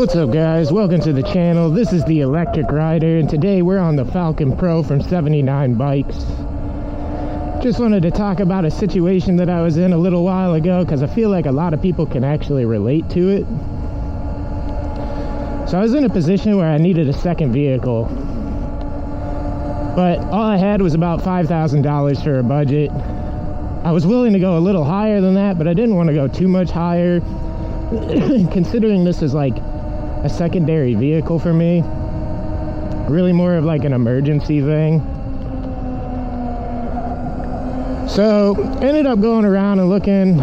What's up, guys? Welcome to the channel. This is the Electric Rider, and today we're on the Falcon Pro from 79 Bikes. Just wanted to talk about a situation that I was in a little while ago because I feel like a lot of people can actually relate to it. So I was in a position where I needed a second vehicle, but all I had was about $5,000 for a budget. I was willing to go a little higher than that, but I didn't want to go too much higher considering this is like a secondary vehicle for me, really more of like an emergency thing. So ended up going around and looking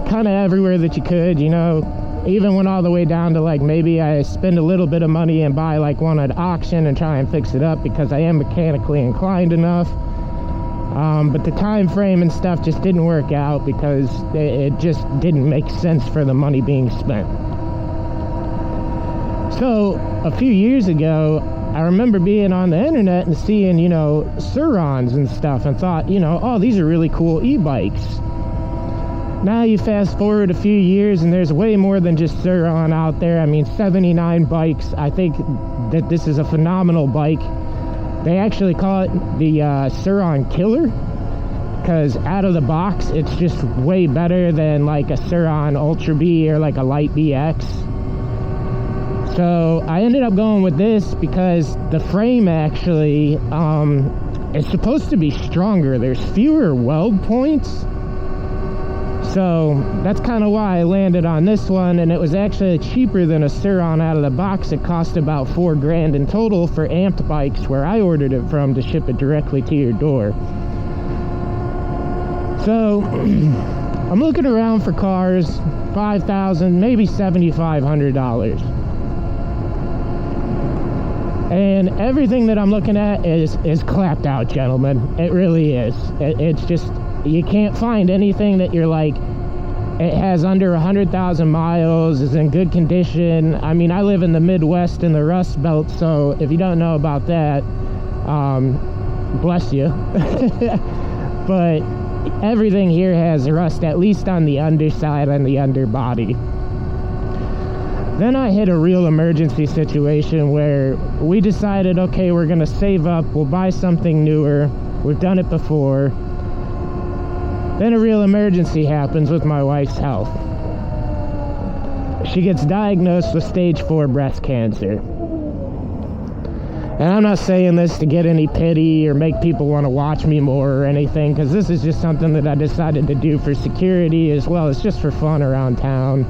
kind of everywhere that you could, you know, even went all the way down to like maybe I spend a little bit of money and buy like one at auction and try and fix it up because I am mechanically inclined enough. But the time frame and stuff just didn't work out because it just didn't make sense for the money being spent. So a few years ago, I remember being on the internet and seeing, you know, Surons and stuff, and thought, you know, oh, these are really cool e-bikes. Now you fast forward a few years and there's way more than just Suron out there. I mean, 79 Bikes, I think that this is a phenomenal bike. They actually call it the Suron Killer because out of the box it's just way better than like a Suron Ultra B or like a Light BX. So I ended up going with this because the frame actually is supposed to be stronger. There's fewer weld points. So that's kind of why I landed on this one, and it was actually cheaper than a Suron out of the box. It cost about $4 grand in total for Amped Bikes, where I ordered it from, to ship it directly to your door. So I'm looking around for cars, $5,000, maybe $7,500. And everything that I'm looking at is clapped out, gentlemen. It really is. It's just, you can't find anything that you're like, it has under 100,000 miles, is in good condition. I mean, I live in the Midwest in the Rust Belt, so if you don't know about that, bless you. But everything here has rust, at least on the underside and the underbody. Then I hit a real emergency situation where we decided, okay, we're gonna save up, we'll buy something newer. We've done it before. Then a real emergency happens with my wife's health. She gets diagnosed with stage 4 breast cancer. And I'm not saying this to get any pity or make people want to watch me more or anything, because this is just something that I decided to do for security as well as just for fun around town.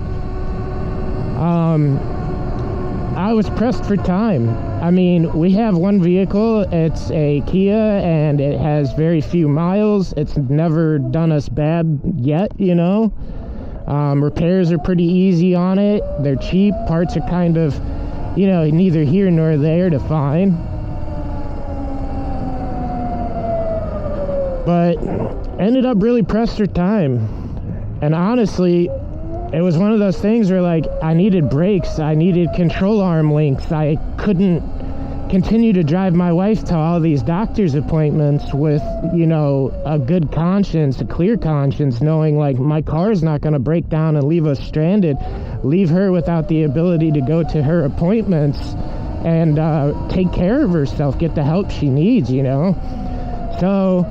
I was pressed for time. I mean, we have one vehicle, it's a Kia, and it has very few miles. It's never done us bad yet, you know. Repairs are pretty easy on it. They're cheap. Parts are kind of, you know, neither here nor there to find. But ended up really pressed for time. And honestly, it was one of those things where, like, I needed brakes, I needed control arm links. I couldn't continue to drive my wife to all these doctor's appointments with, you know, a good conscience, a clear conscience, knowing, like, my car's not going to break down and leave us stranded, leave her without the ability to go to her appointments and take care of herself, get the help she needs, you know. So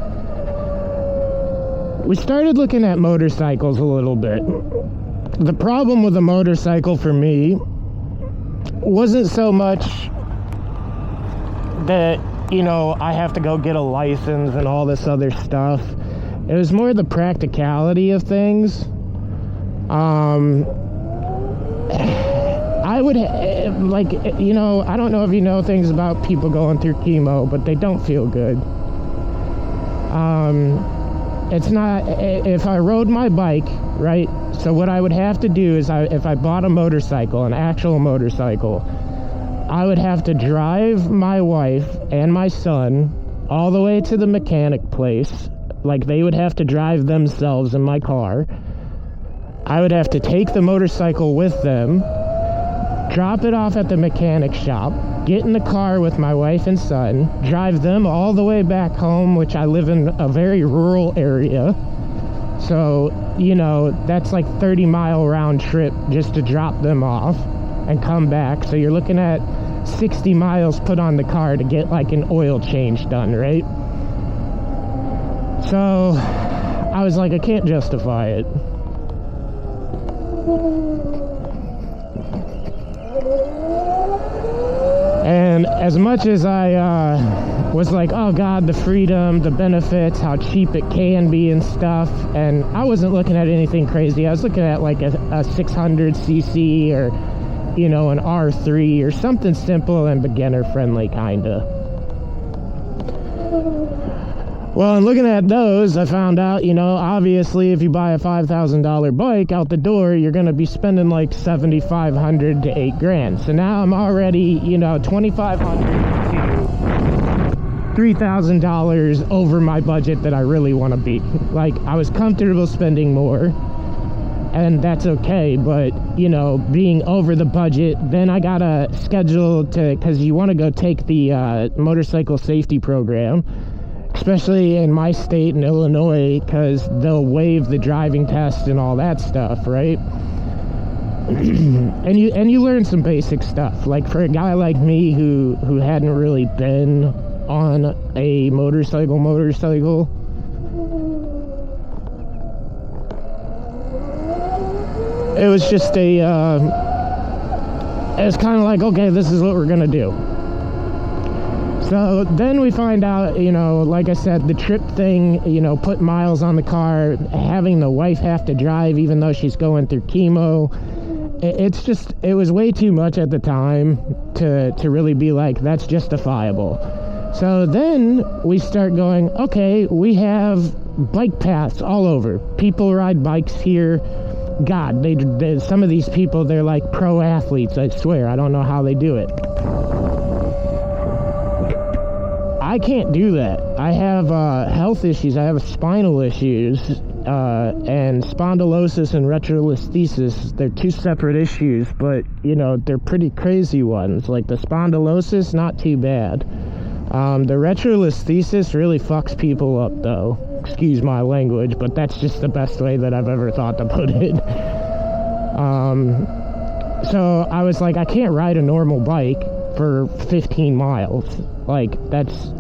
we started looking at motorcycles a little bit. The problem with a motorcycle for me wasn't so much that, you know, I have to go get a license and all this other stuff. It was more the practicality of things. I would, like, you know, I don't know if you know things about people going through chemo, but they don't feel good. It's not, if I rode my bike, right? So what I would have to do is, if I bought a motorcycle, an actual motorcycle, I would have to drive my wife and my son all the way to the mechanic place. Like, they would have to drive themselves in my car. I would have to take the motorcycle with them, drop it off at the mechanic shop, get in the car with my wife and son, drive them all the way back home, which I live in a very rural area. So, you know, that's like 30-mile round trip just to drop them off. and come back. So you're looking at 60 miles put on the car to get like an oil change done, right? So I was like, I can't justify it. And as much as I was like, oh God, the freedom, the benefits, how cheap it can be and stuff, and I wasn't looking at anything crazy. I was looking at like a 600cc or, you know, an R3 or something simple and beginner friendly kinda. Well, in looking at those, I found out, you know, obviously if you buy a $5,000 bike out the door, you're going to be spending like $7,500 to $8,000. So now I'm already, you know, $2,500 to $3,000 over my budget that I really want to be. Like, I was comfortable spending more, and that's okay, but, you know, being over the budget, then I got to schedule to, because you want to go take the motorcycle safety program, especially in my state in Illinois, because they'll waive the driving test and all that stuff, right? and you learn some basic stuff. Like for a guy like me who hadn't really been on a motorcycle, it was just it's kind of like, okay, this is what we're gonna do. So then we find out, you know, like I said, the trip thing, you know, put miles on the car, having the wife have to drive even though she's going through chemo. It's just, it was way too much at the time to really be like, that's justifiable. So then we start going, okay, we have bike paths all over. People ride bikes here. God, some of these people, they're like pro athletes, I swear. I don't know how they do it. I can't do that. I have health issues. I have spinal issues, and spondylosis and retrolisthesis. They're two separate issues, but, you know, they're pretty crazy ones. Like the spondylosis, not too bad. The retrolisthesis really fucks people up, though. Excuse my language, but that's just the best way that I've ever thought to put it. So I was like, I can't ride a normal bike for 15 miles. Like, that's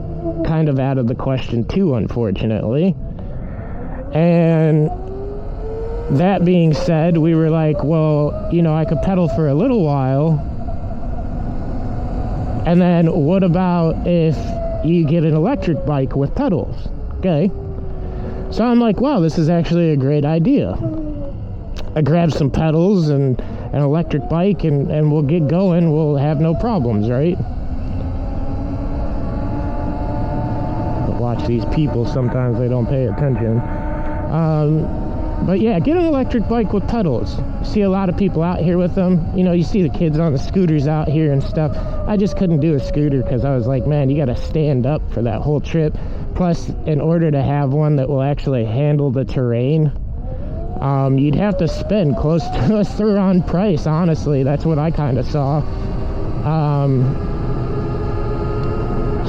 kind of out of the question too, unfortunately. And that being said, we were like, well, you know, I could pedal for a little while, and then what about if you get an electric bike with pedals? Okay, so I'm like, wow, this is actually a great idea. I grabbed some pedals and an electric bike, and we'll get going. We'll have no problems, right? Watch these people, sometimes they don't pay attention. But yeah, get an electric bike with pedals. You see a lot of people out here with them. You know, you see the kids on the scooters out here and stuff. I just couldn't do a scooter because I was like, man, you got to stand up for that whole trip. Plus, in order to have one that will actually handle the terrain, you'd have to spend close to a Sur-Ron price, honestly. That's what I kind of saw.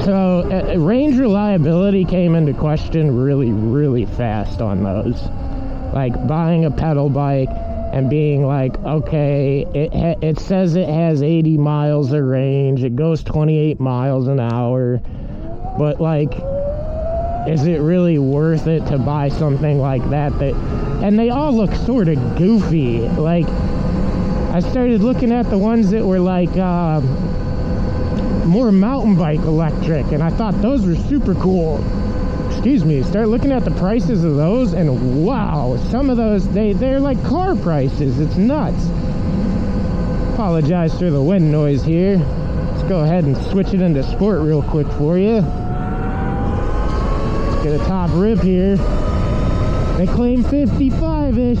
So range reliability came into question really, really fast on those. Like buying a pedal bike and being like, okay, it says it has 80 miles of range, it goes 28 miles an hour, but like, is it really worth it to buy something like that? And they all look sort of goofy. Like, I started looking at the ones that were like more mountain bike electric, and I thought those were super cool. Excuse me. Start looking at the prices of those, and wow, some of those, they're like car prices. It's nuts. Apologize for the wind noise here. Let's go ahead and switch it into sport real quick for you. Let's get a top rip here. They claim 55-ish.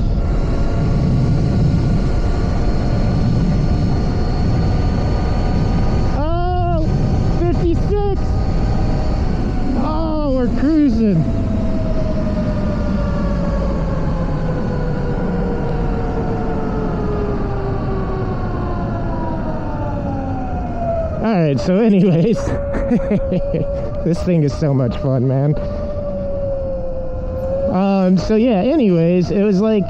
Oh, 56. Oh, we're cruising. Alright, so anyways, this thing is so much fun, man. So yeah, anyways, it was like,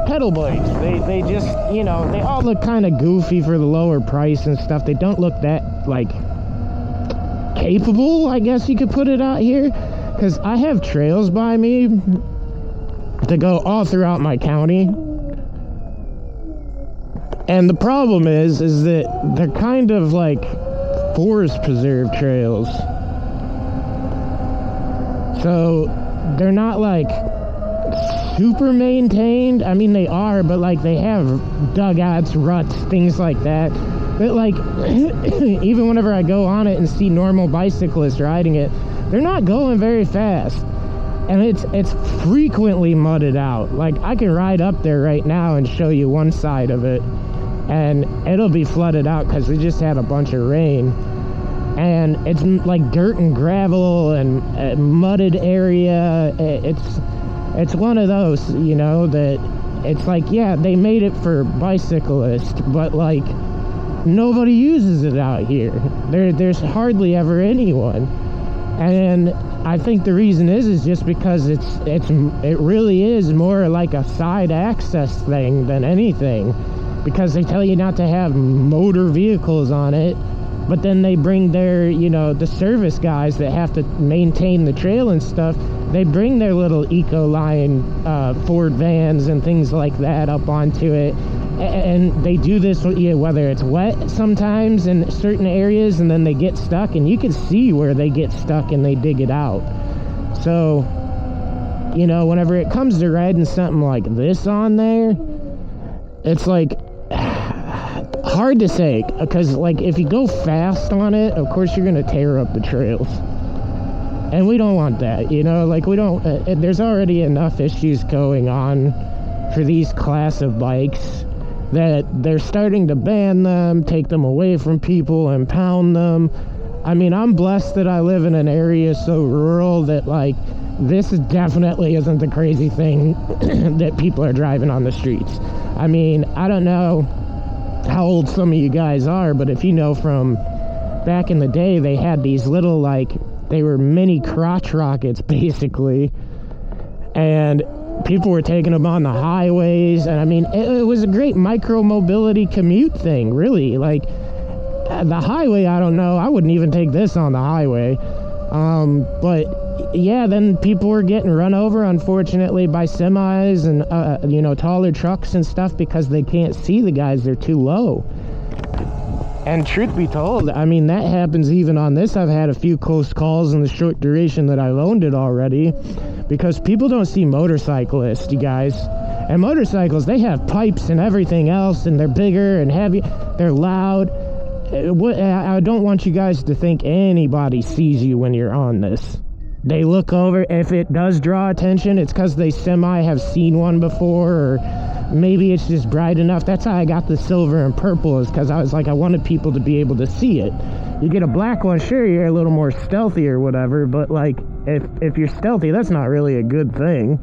pedal bikes. They just, you know, they all look kind of goofy for the lower price and stuff. They don't look that, like, capable, I guess you could put it out here. Because I have trails by me to go all throughout my county. And the problem is that they're kind of like forest preserve trails. So they're not like super maintained. I mean, they are, but like they have dugouts, ruts, things like that. But like, even whenever I go on it and see normal bicyclists riding it, they're not going very fast. And it's frequently mudded out. Like, I can ride up there right now and show you one side of it, and it'll be flooded out because we just had a bunch of rain. And it's like dirt and gravel and mudded area. It's one of those, you know, that it's like, yeah, they made it for bicyclists, but like nobody uses it out here. There's hardly ever anyone. And I think the reason is just because it really is more like a side access thing than anything, because they tell you not to have motor vehicles on it, but then they bring their, you know, the service guys that have to maintain the trail and stuff, they bring their little Ecoline Ford vans and things like that up onto it. And they do this, whether it's wet sometimes in certain areas, and then they get stuck, and you can see where they get stuck and they dig it out. So, you know, whenever it comes to riding something like this on there, it's like hard to say, because like if you go fast on it, of course you're going to tear up the trails. And we don't want that, you know, like we don't, there's already enough issues going on for these class of bikes that they're starting to ban them, take them away from people, and pound them. I mean, I'm blessed that I live in an area so rural that, like, this definitely isn't the crazy thing that people are driving on the streets. I mean, I don't know how old some of you guys are, but if you know from back in the day, they had these little, like, they were mini crotch rockets, basically, and people were taking them on the highways. And I mean, it was a great micro-mobility commute thing, really. Like, the highway, I don't know, I wouldn't even take this on the highway. But yeah, then people were getting run over, unfortunately, by semis and you know, taller trucks and stuff, because they can't see the guys, they're too low. And truth be told, I mean, that happens even on this. I've had a few close calls in the short duration that I've owned it already, because people don't see motorcyclists, you guys. And motorcycles, they have pipes and everything else, and they're bigger and heavy, they're loud. I don't want you guys to think anybody sees you when you're on this. They look over. If it does draw attention, it's because they have seen one before, or maybe it's just bright enough. That's how I got the silver and purple, is because I was like, I wanted people to be able to see it. You get a black one, sure, you're a little more stealthy or whatever, but like, if you're stealthy, that's not really a good thing.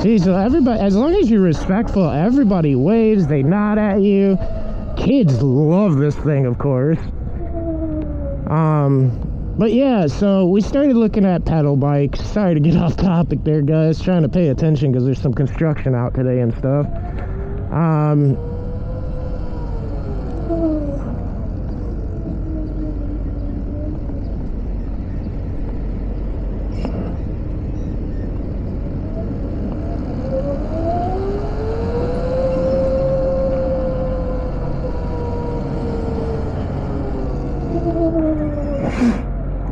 See, so everybody, as long as you're respectful, everybody waves, they nod at you. Kids love this thing, of course. But yeah, so we started looking at pedal bikes. Sorry to get off topic there, guys. Trying to pay attention because there's some construction out today and stuff.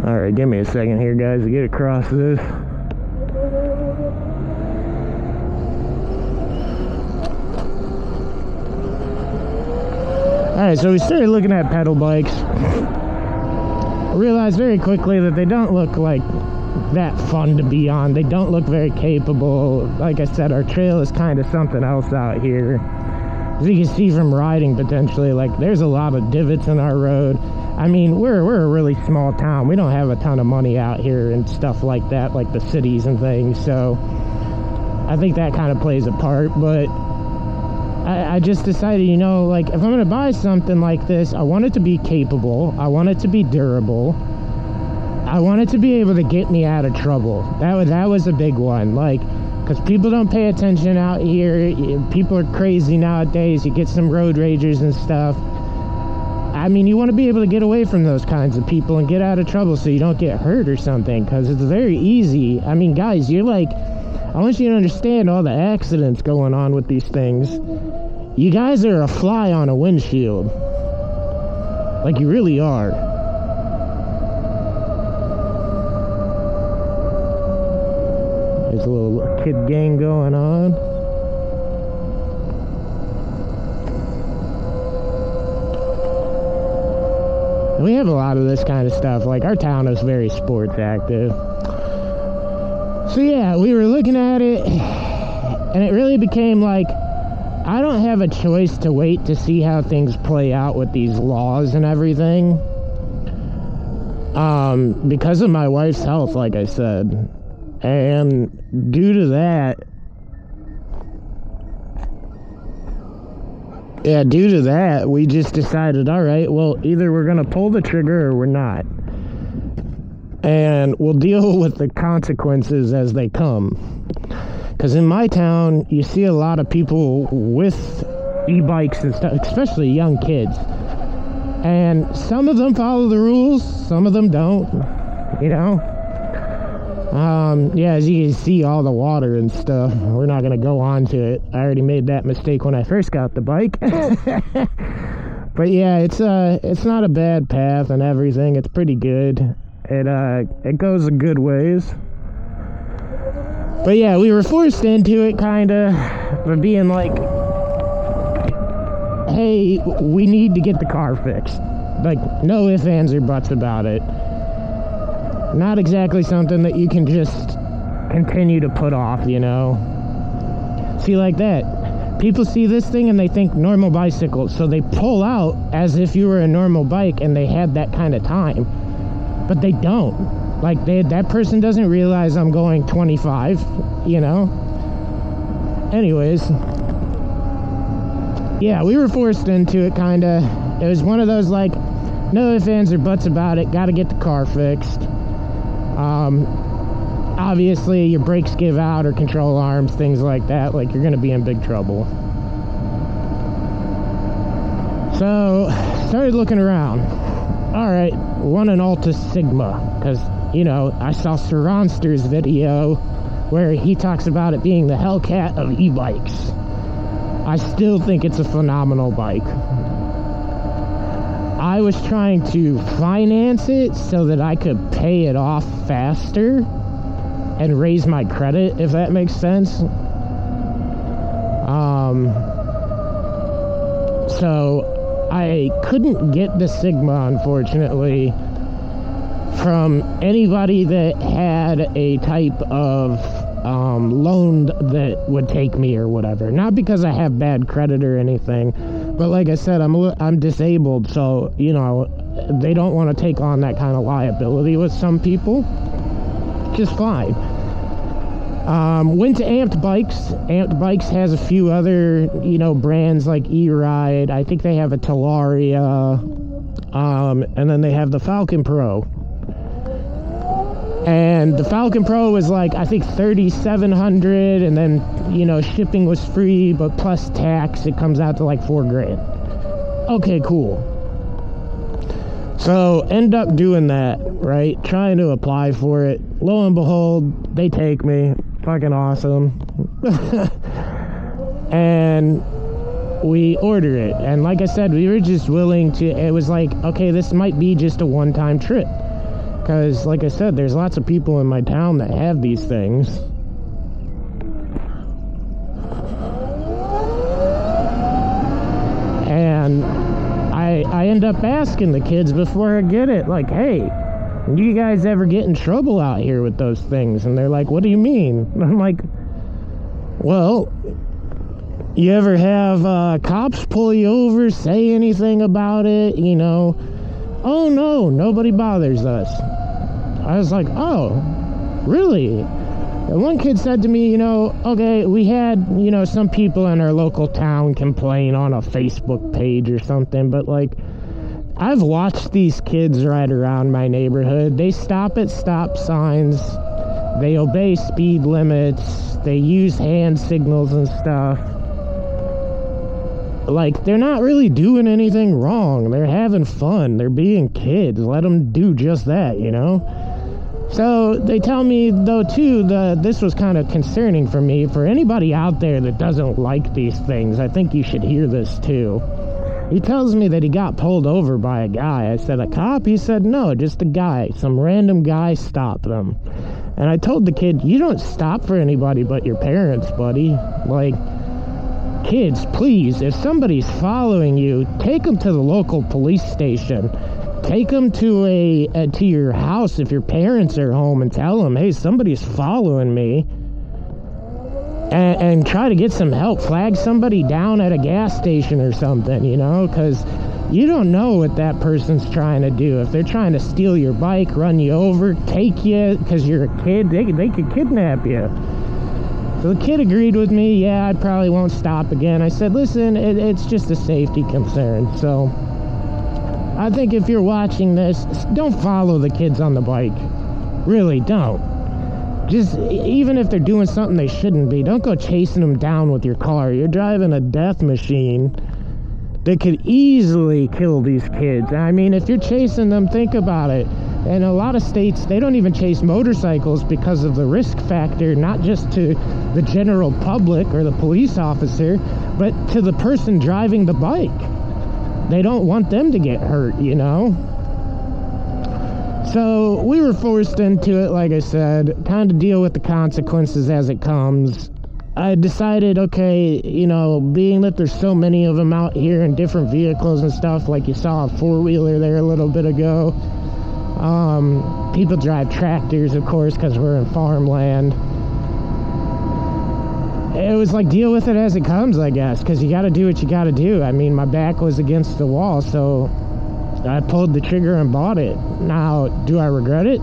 Alright, give me a second here, guys, to get across this. Alright, so we started looking at pedal bikes. I realized very quickly that they don't look like that fun to be on. They don't look very capable. Like I said, our trail is kind of something else out here. As you can see from riding, potentially, like, there's a lot of divots in our road. I mean, we're a really small town. We don't have a ton of money out here and stuff like that, like the cities and things. So I think that kind of plays a part. But I just decided, you know, like, if I'm going to buy something like this, I want it to be capable. I want it to be durable. I wanted to be able to get me out of trouble. That was a big one. Like, because people don't pay attention out here. People are crazy nowadays. You get some road ragers and stuff. I mean, you want to be able to get away from those kinds of people and get out of trouble so you don't get hurt or something, because it's very easy. I mean, guys, you're like, I want you to understand all the accidents going on with these things. You guys are a fly on a windshield. Like, you really are. There's a little kid gang going on. We have a lot of this kind of stuff. Like, our town is very sports active. So yeah, we were looking at it, and it really became like, I don't have a choice to wait to see how things play out with these laws and everything. Because of my wife's health, like I said. And due to that, we just decided, all right, well, either we're going to pull the trigger or we're not. And we'll deal with the consequences as they come. Because in my town, you see a lot of people with e-bikes and stuff, especially young kids. And some of them follow the rules, some of them don't, you know? Yeah, as you can see, all the water and stuff. We're not going to go on to it. I already made that mistake when I first got the bike. But yeah, it's not a bad path and everything. It's pretty good. It goes a good ways. But yeah, we were forced into it, kind of, for being like, hey, we need to get the car fixed. Like, no ifs, ands, or buts about it. Not exactly something that you can just continue to put off, you know? See, like that. People see this thing and they think normal bicycles, so they pull out as if you were a normal bike and they had that kind of time. But they don't. Like, that person doesn't realize I'm going 25, you know? Anyways. Yeah, we were forced into it, kind of. It was one of those, like, no ifs, ands, or buts about it. Gotta get the car fixed. Obviously, your brakes give out or control arms, things like that. Like, you're gonna be in big trouble. So, started looking around. Alright, want an Alta Sigma. Because, you know, I saw Sir video where he talks about it being the Hellcat of e-bikes. I still think it's a phenomenal bike. I was trying to finance it so that I could pay it off faster and raise my credit, if that makes sense. So I couldn't get the Sigma, unfortunately, from anybody that had a type of loan that would take me or whatever. Not because I have bad credit or anything, but like I said, I'm disabled, so, you know, they don't want to take on that kind of liability with some people. Just fine. Went to Amped Bikes. Amped Bikes has a few other, you know, brands like E-Ride. I think they have a Talaria, and then they have the Falcon Pro. And the Falcon Pro was like, I think $3,700, and then, you know, shipping was free, but plus tax, it comes out to like $4,000. Okay, cool. So, end up doing that, right? Trying to apply for it. Lo and behold, they take me. Fucking awesome. And we order it. And like I said, we were just willing to, it was like, okay, this might be just a one-time trip. Because, like I said, there's lots of people in my town that have these things. And I end up asking the kids before I get it, like, hey, do you guys ever get in trouble out here with those things? And they're like, what do you mean? And I'm like, well, you ever have cops pull you over, say anything about it, you know? Oh, no, nobody bothers us. I was like, oh, really? And one kid said to me, you know, okay, we had, you know, some people in our local town complain on a Facebook page or something, but, like, I've watched these kids ride around my neighborhood. They stop at stop signs. They obey speed limits. They use hand signals and stuff. Like, they're not really doing anything wrong. They're having fun. They're being kids. Let them do just that, you know? So they tell me, though, too, this was kind of concerning for me. For anybody out there that doesn't like these things, I think you should hear this, too. He tells me that he got pulled over by a guy. I said, a cop? He said, no, just a guy. Some random guy stopped them. And I told the kid, you don't stop for anybody but your parents, buddy. Like, kids, please, if somebody's following you, take them to the local police station. Take them to your house if your parents are home and tell them, hey, somebody's following me. And try to get some help. Flag somebody down at a gas station or something, you know, because you don't know what that person's trying to do. If they're trying to steal your bike, run you over, take you because you're a kid, they could kidnap you. So the kid agreed with me. Yeah, I probably won't stop again. I said, listen, it's just a safety concern. So I think if you're watching this, don't follow the kids on the bike. Really, don't. Just, even if they're doing something they shouldn't be, don't go chasing them down with your car. You're driving a death machine that could easily kill these kids. I mean, if you're chasing them, think about it. In a lot of states, they don't even chase motorcycles because of the risk factor, not just to the general public or the police officer, but to the person driving the bike. They don't want them to get hurt, you know? So we were forced into it, like I said, kind of deal with the consequences as it comes. I decided, okay, you know, being that there's so many of them out here in different vehicles and stuff, like you saw a four-wheeler there a little bit ago. People drive tractors, of course, because we're in farmland. It was like, deal with it as it comes, I guess, because you got to do what you got to do. I mean, my back was against the wall, so I pulled the trigger and bought it. Now, do I regret it?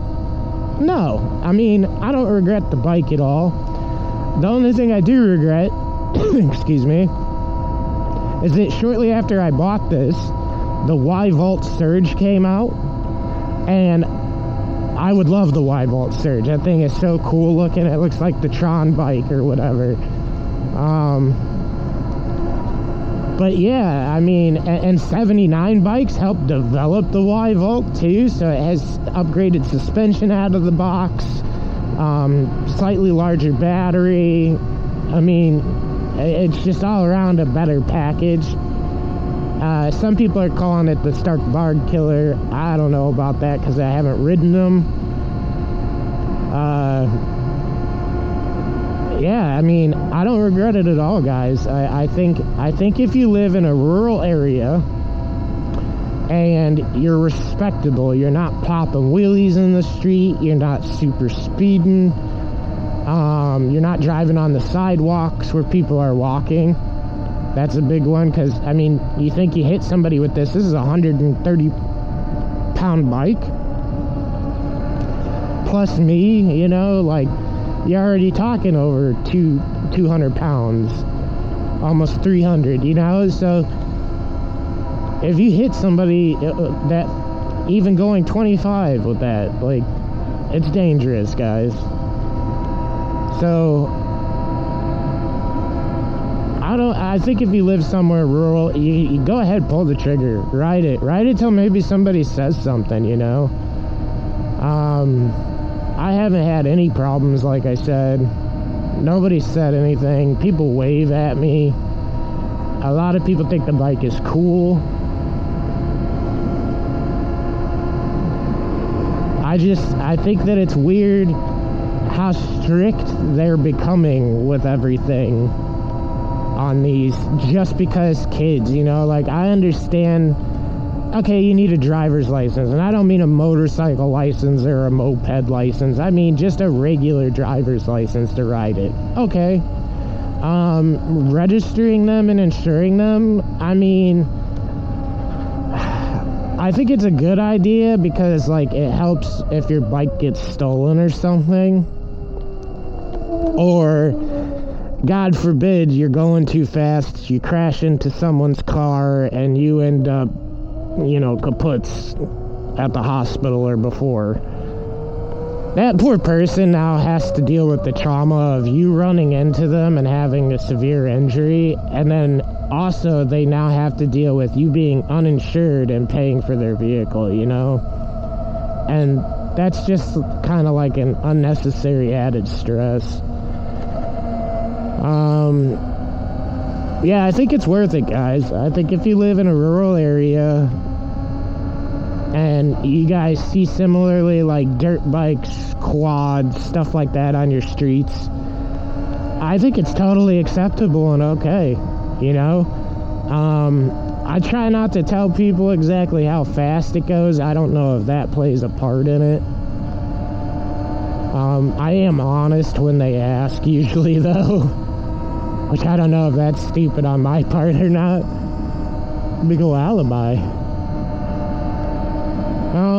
No. I mean, I don't regret the bike at all. The only thing I do regret, excuse me, is that shortly after I bought this, the Y-Volt Surge came out, and I would love the Y-Volt Surge. That thing is so cool looking. It looks like the Tron bike or whatever. But yeah, I mean, and 79 bikes helped develop the Y-Volt too, so it has upgraded suspension out of the box, slightly larger battery. I mean, it's just all around a better package. Some people are calling it the Stark Bard Killer. I don't know about that because I haven't ridden them. Yeah, I mean, I don't regret it at all, guys. I think if you live in a rural area and you're respectable, you're not popping wheelies in the street, you're not super speeding, you're not driving on the sidewalks where people are walking. That's a big one, because, I mean, you think you hit somebody with this. This is a 130-pound bike. Plus me, you know, like, you're already talking over 200 pounds. Almost 300, you know? So, if you hit somebody that, even going 25 with that, like, it's dangerous, guys. So, I think if you live somewhere rural, you go ahead, pull the trigger, ride it till maybe somebody says something, you know. I haven't had any problems, like I said. Nobody said anything. People wave at me. A lot of people think the bike is cool. I think that it's weird how strict they're becoming with everything on these, just because kids, you know, like, I understand, okay, you need a driver's license, and I don't mean a motorcycle license or a moped license, I mean just a regular driver's license to ride it, okay. Registering them and insuring them, I mean, I think it's a good idea, because, like, it helps if your bike gets stolen or something, or God forbid, you're going too fast, you crash into someone's car, and you end up you know, kaputs at the hospital or before. That poor person now has to deal with the trauma of you running into them and having a severe injury, and then also they now have to deal with you being uninsured and paying for their vehicle, you know? And that's just kind of like an unnecessary added stress. Yeah, I think it's worth it, guys. I think if you live in a rural area and you guys see similarly like dirt bikes, quads, stuff like that on your streets, I think it's totally acceptable and okay, you know? I try not to tell people exactly how fast it goes. I don't know if that plays a part in it. I am honest when they ask, usually, though. Which I don't know if that's stupid on my part or not. Big ol' alibi.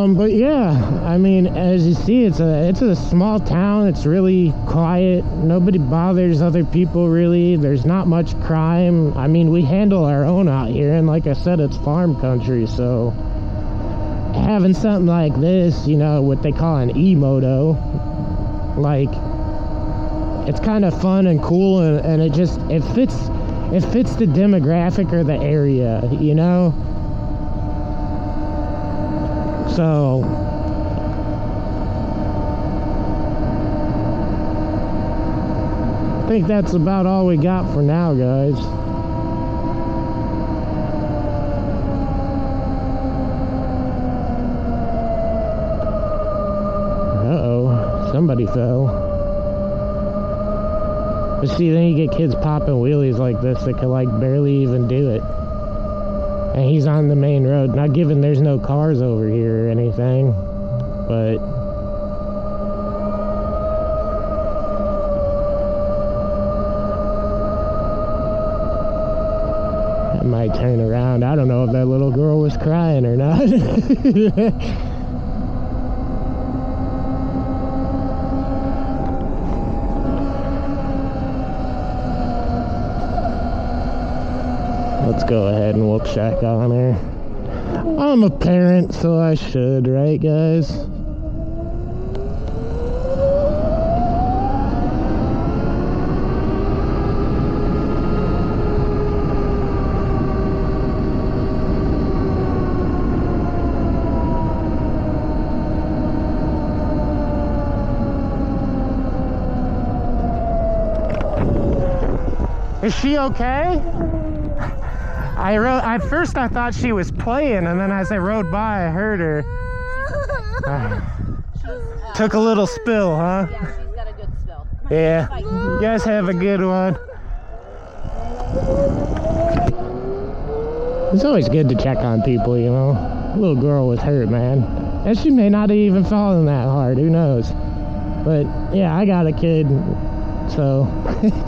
But yeah, I mean, as you see, it's a small town. It's really quiet. Nobody bothers other people, really. There's not much crime. I mean, we handle our own out here, and like I said, it's farm country, so having something like this, you know, what they call an e-moto, like, it's kind of fun and cool, and it fits the demographic or the area, you know? So I think that's about all we got for now, guys. Uh-oh, somebody fell. But see, then you get kids popping wheelies like this that could like barely even do it. And he's on the main road. Not given there's no cars over here or anything, but I might turn around. I don't know if that little girl was crying or not. Let's go ahead and we'll check on her. I'm a parent, so I should, right, guys? Is she okay? At first I thought she was playing, and then as I rode by I heard her. Took a little spill, huh? Yeah, she's got a good spill. Yeah, you guys have a good one. It's always good to check on people, you know. The little girl was hurt, man. And she may not have even fallen that hard, who knows. But yeah, I got a kid, so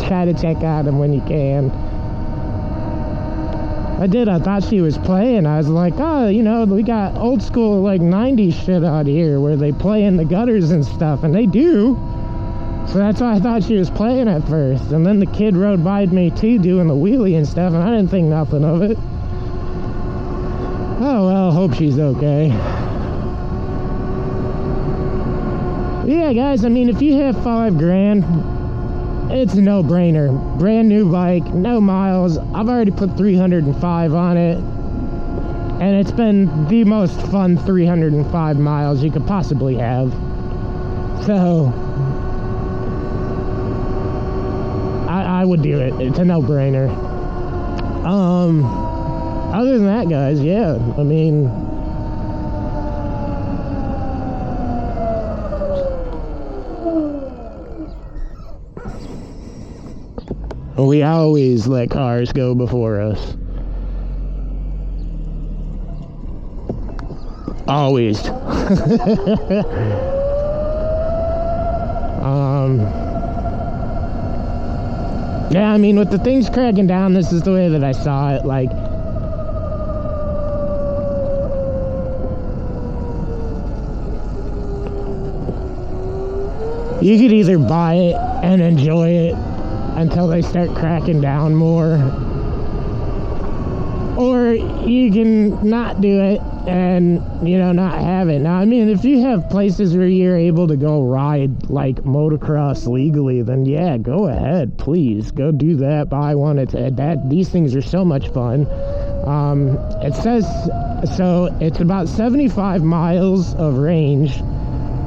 try to check on him when you can. I thought she was playing. I was like, oh, you know, we got old school, like, 90s shit out here where they play in the gutters and stuff, and they do. So that's why I thought she was playing at first. And then the kid rode by me, too, doing the wheelie and stuff, and I didn't think nothing of it. Oh, well, hope she's okay. Yeah, guys, I mean, if you have $5 grand, it's a no-brainer. Brand new bike, no miles. I've already put 305 on it, and it's been the most fun 305 miles you could possibly have. So I would do it. It's a no-brainer. Other than that, guys, yeah, I mean, we always let cars go before us. Always. Yeah, I mean, with the things cracking down, this is the way that I saw it. Like, you could either buy it and enjoy it until they start cracking down more, or you can not do it and, you know, not have it. Now, I mean, if you have places where you're able to go ride, like, motocross legally, then yeah, go ahead, please. Go do that, buy one. These things are so much fun. It says, so it's about 75 miles of range,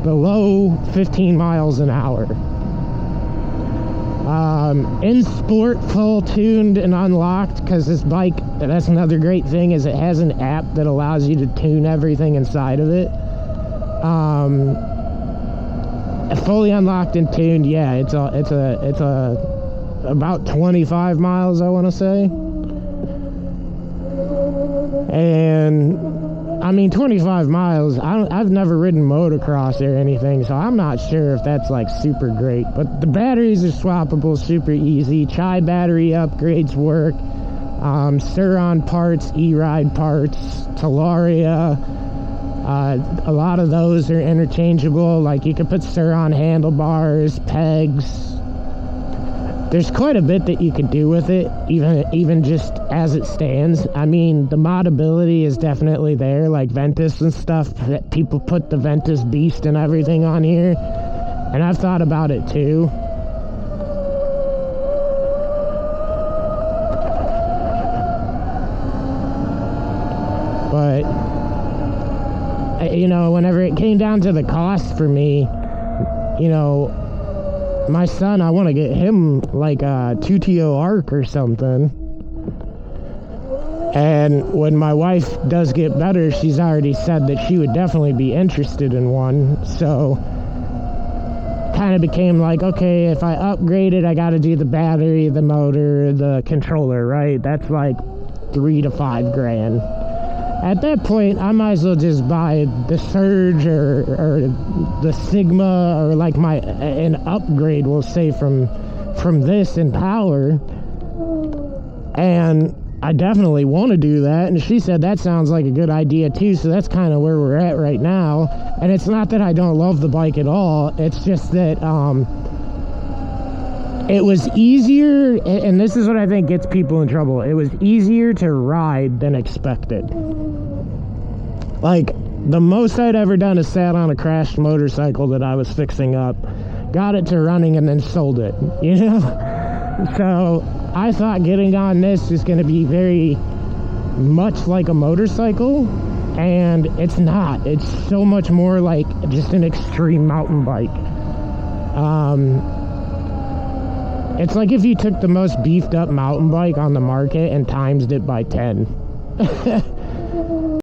below 15 miles an hour. In sport, full tuned and unlocked, because this bike, that's another great thing, is it has an app that allows you to tune everything inside of it. Fully unlocked and tuned, yeah, it's about 25 miles, I want to say. And I mean, 25 miles, I've never ridden motocross or anything, so I'm not sure if that's, like, super great. But the batteries are swappable, super easy. Chai battery upgrades work. Sur-On parts, E-Ride parts, Talaria. A lot of those are interchangeable. Like, you can put Sur-On handlebars, pegs. There's quite a bit that you could do with it, even just as it stands. I mean, the modability is definitely there, like Ventus and stuff. That people put the Ventus Beast and everything on here, and I've thought about it too. But, you know, whenever it came down to the cost for me, you know, my son, I want to get him like a 2TO Arc or something. And when my wife does get better, she's already said that she would definitely be interested in one. So kind of became like, okay, if I upgrade it, I got to do the battery, the motor, the controller, right? That's like $3 to $5 grand. At that point, I might as well just buy the Surge or the Sigma, or like an upgrade, we'll say, from this in power. And I definitely want to do that. And she said that sounds like a good idea too. So that's kind of where we're at right now. And it's not that I don't love the bike at all. It's just that it was easier, and this is what I think gets people in trouble. It was easier to ride than expected. Like, the most I'd ever done is sat on a crashed motorcycle that I was fixing up, got it to running, and then sold it, you know? So I thought getting on this is going to be very much like a motorcycle, and it's not. It's so much more like just an extreme mountain bike. It's like if you took the most beefed up mountain bike on the market and times it by 10.